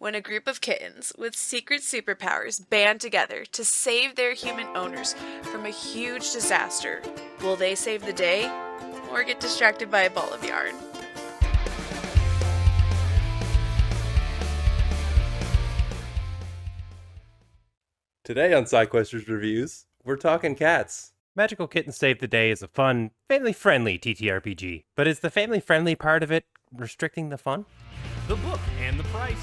when a group of kittens with secret superpowers band together to save their human owners from a huge disaster. Will they save the day or get distracted by a ball of yarn? Today on Sidequesters Reviews, we're talking cats. Magical Kitten Save the Day is a fun, family-friendly TTRPG. But is the family-friendly part of it restricting the fun? The book and the price.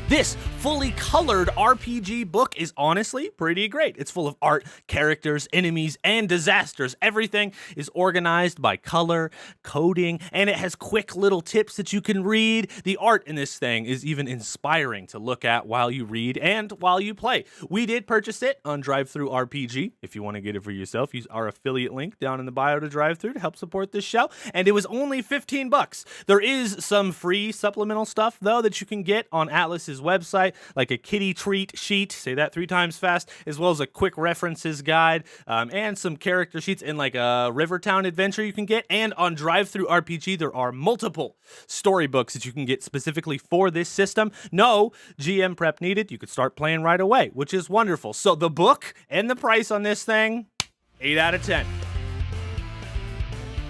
This fully colored RPG book is honestly pretty great. It's full of art, characters, enemies, and disasters. Everything is organized by color, coding, and it has quick little tips that you can read. The art in this thing is even inspiring to look at while you read and while you play. We did purchase it on DriveThruRPG. If you want to get it for yourself, use our affiliate link down in the bio to DriveThru to help support this show. And it was only $15. There is some free supplemental stuff, though, that you can get on Atlas's website, like a kitty treat sheet, say that 3 times fast, as well as a quick references guide, and some character sheets in like a Rivertown adventure you can get. And on DriveThruRPG, there are multiple storybooks that you can get specifically for this system. No GM prep needed. You could start playing right away, which is wonderful. So the book and the price on this thing, 8 out of 10.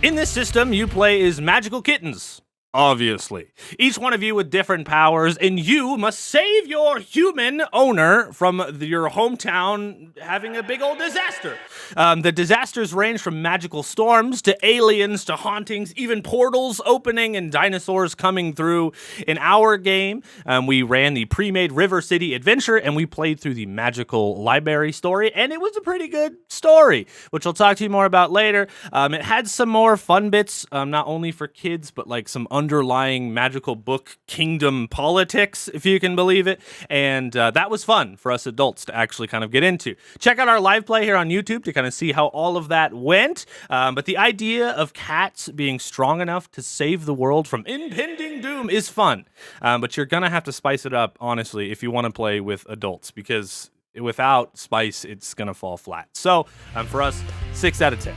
In this system, you play as magical kittens. Obviously. Each one of you with different powers, and you must save your human owner from your hometown having a big old disaster. The disasters range from magical storms to aliens to hauntings, even portals opening and dinosaurs coming through. In our game, we ran the pre-made River City adventure, and we played through the magical library story, and it was a pretty good story, which I'll talk to you more about later. It had some more fun bits, not only for kids, but like some underlying magical book kingdom politics, if you can believe it, and that was fun for us adults to actually kind of get into. Check out our live play here on YouTube to kind of see how all of that went, but the idea of cats being strong enough to save the world from impending doom is fun, but you're gonna have to spice it up, honestly, if you want to play with adults, because without spice, it's gonna fall flat. So for us, 6 out of 10.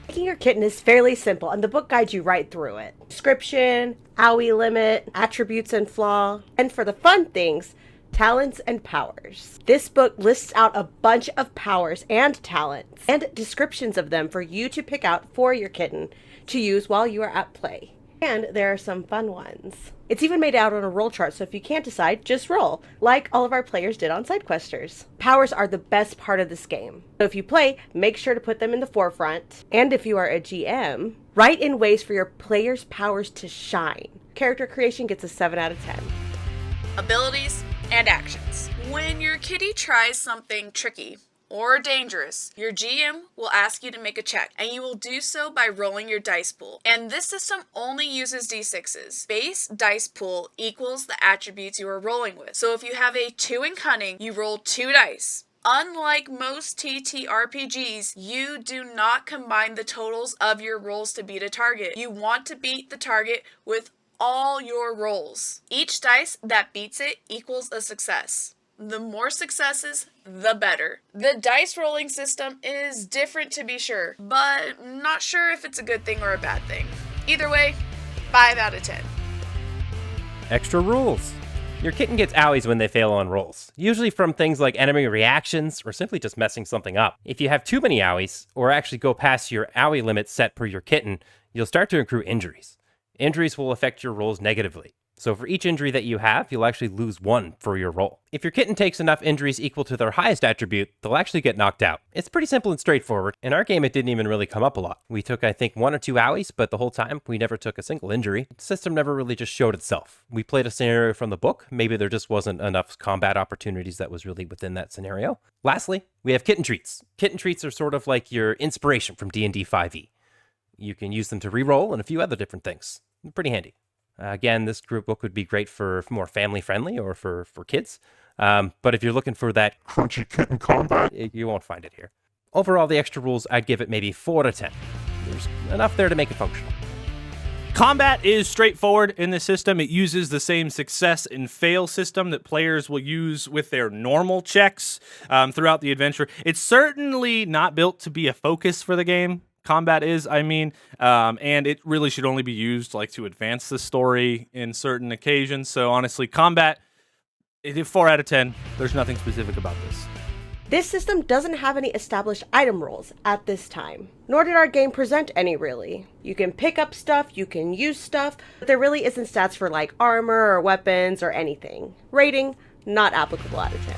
Making your kitten is fairly simple, and the book guides you right through it. Description, owie limit, attributes and flaw, and for the fun things, talents and powers. This book lists out a bunch of powers and talents, and descriptions of them for you to pick out for your kitten to use while you are at play. And there are some fun ones. It's even made out on a roll chart, so if you can't decide, just roll, like all of our players did on Sidequesters. Powers are the best part of this game. So if you play, make sure to put them in the forefront. And if you are a GM, write in ways for your players' powers to shine. Character creation gets a 7 out of 10. Abilities and actions. When your kitty tries something tricky or dangerous, your GM will ask you to make a check, and you will do so by rolling your dice pool. And this system only uses d6s. Base dice pool equals the attributes you are rolling with. So if you have a 2 in cunning, you roll 2 dice. Unlike most TTRPGs, you do not combine the totals of your rolls to beat a target. You want to beat the target with all your rolls. Each dice that beats it equals a success. The more successes, the better. The dice rolling system is different, to be sure, but not sure if it's a good thing or a bad thing. Either way, 5 out of 10. Extra rules. Your kitten gets owies when they fail on rolls, usually from things like enemy reactions or simply just messing something up. If you have too many owies, or actually go past your owie limit set per your kitten, you'll start to accrue injuries. Injuries will affect your rolls negatively. So for each injury that you have, you'll actually lose 1 for your roll. If your kitten takes enough injuries equal to their highest attribute, they'll actually get knocked out. It's pretty simple and straightforward. In our game, it didn't even really come up a lot. We took, I think, 1 or 2 owies, but the whole time, we never took a single injury. The system never really just showed itself. We played a scenario from the book. Maybe there just wasn't enough combat opportunities that was really within that scenario. Lastly, we have kitten treats. Kitten treats are sort of like your inspiration from D&D 5e. You can use them to reroll and a few other different things. Pretty handy. Again, this group book would be great for more family-friendly or for kids. But if you're looking for that crunchy kitten combat, you won't find it here. Overall, the extra rules, I'd give it maybe 4 out of 10. There's enough there to make it functional. Combat is straightforward in this system. It uses the same success and fail system that players will use with their normal checks throughout the adventure. It's certainly not built to be a focus for the game. Combat is, and it really should only be used like to advance the story in certain occasions. So honestly, combat 4 out of 10. There's nothing specific about this. This system doesn't have any established item rules at this time, nor did our game present any really. You can pick up stuff, you can use stuff, but there really isn't stats for like armor or weapons or anything. Rating, not applicable out of 10.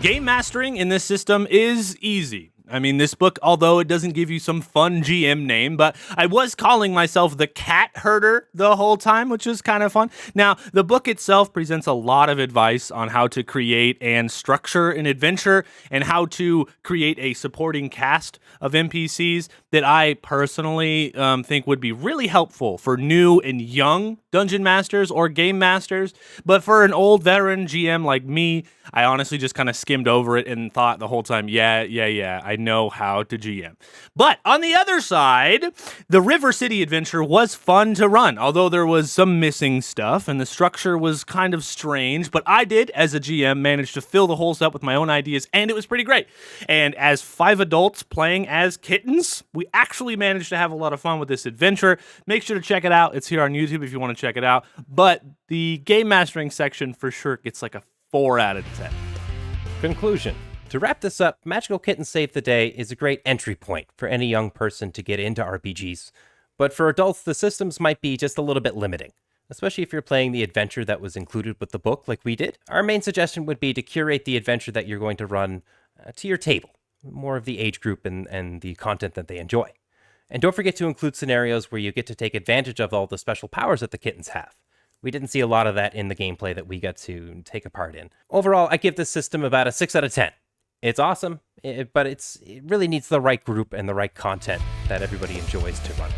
Game mastering in this system is easy. I mean, this book, although it doesn't give you some fun GM name, but I was calling myself the cat herder the whole time, which is kind of fun. Now, the book itself presents a lot of advice on how to create and structure an adventure and how to create a supporting cast of NPCs that I personally think would be really helpful for new and young dungeon masters or game masters. But for an old veteran GM like me, I honestly just kind of skimmed over it and thought the whole time, yeah, I know how to GM. But on the other side, the River City adventure was fun to run, although there was some missing stuff and the structure was kind of strange. But I did, as a GM, manage to fill the holes up with my own ideas, and it was pretty great. And as 5 adults playing as kittens, we actually managed to have a lot of fun with this adventure. Make sure to check it out. It's here on YouTube if you want to check it out. But the game mastering section for sure gets like a 4 out of 10. Conclusion. To wrap this up, Magical Kitten Save the Day is a great entry point for any young person to get into RPGs, but for adults, the systems might be just a little bit limiting, especially if you're playing the adventure that was included with the book like we did. Our main suggestion would be to curate the adventure that you're going to run to your table, more of the age group and the content that they enjoy. And don't forget to include scenarios where you get to take advantage of all the special powers that the kittens have. We didn't see a lot of that in the gameplay that we got to take a part in. Overall, I give this system about a 6 out of 10. It's awesome, but it really needs the right group and the right content that everybody enjoys to run.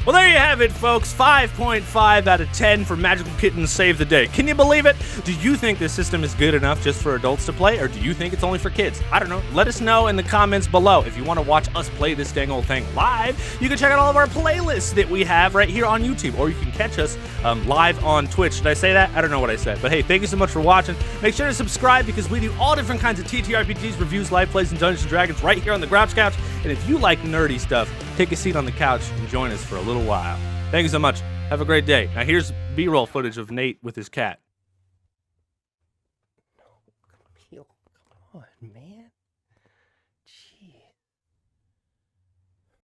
Well, there you have it, folks. 5.5 out of 10 for Magical Kitten Save the Day. Can you believe it? Do you think this system is good enough just for adults to play, or do you think it's only for kids? I don't know. Let us know in the comments below. If you want to watch us play this dang old thing live, you can check out all of our playlists that we have right here on YouTube, or you can catch us live on Twitch. Did I say that? I don't know what I said. But hey, thank you so much for watching. Make sure to subscribe because we do all different kinds of TTRPGs, reviews, live plays, and Dungeons & Dragons right here on the Grouch Couch. And if you like nerdy stuff, take a seat on the couch and join us for a little while. Thank you so much. Have a great day. Now here's B-roll footage of Nate with his cat.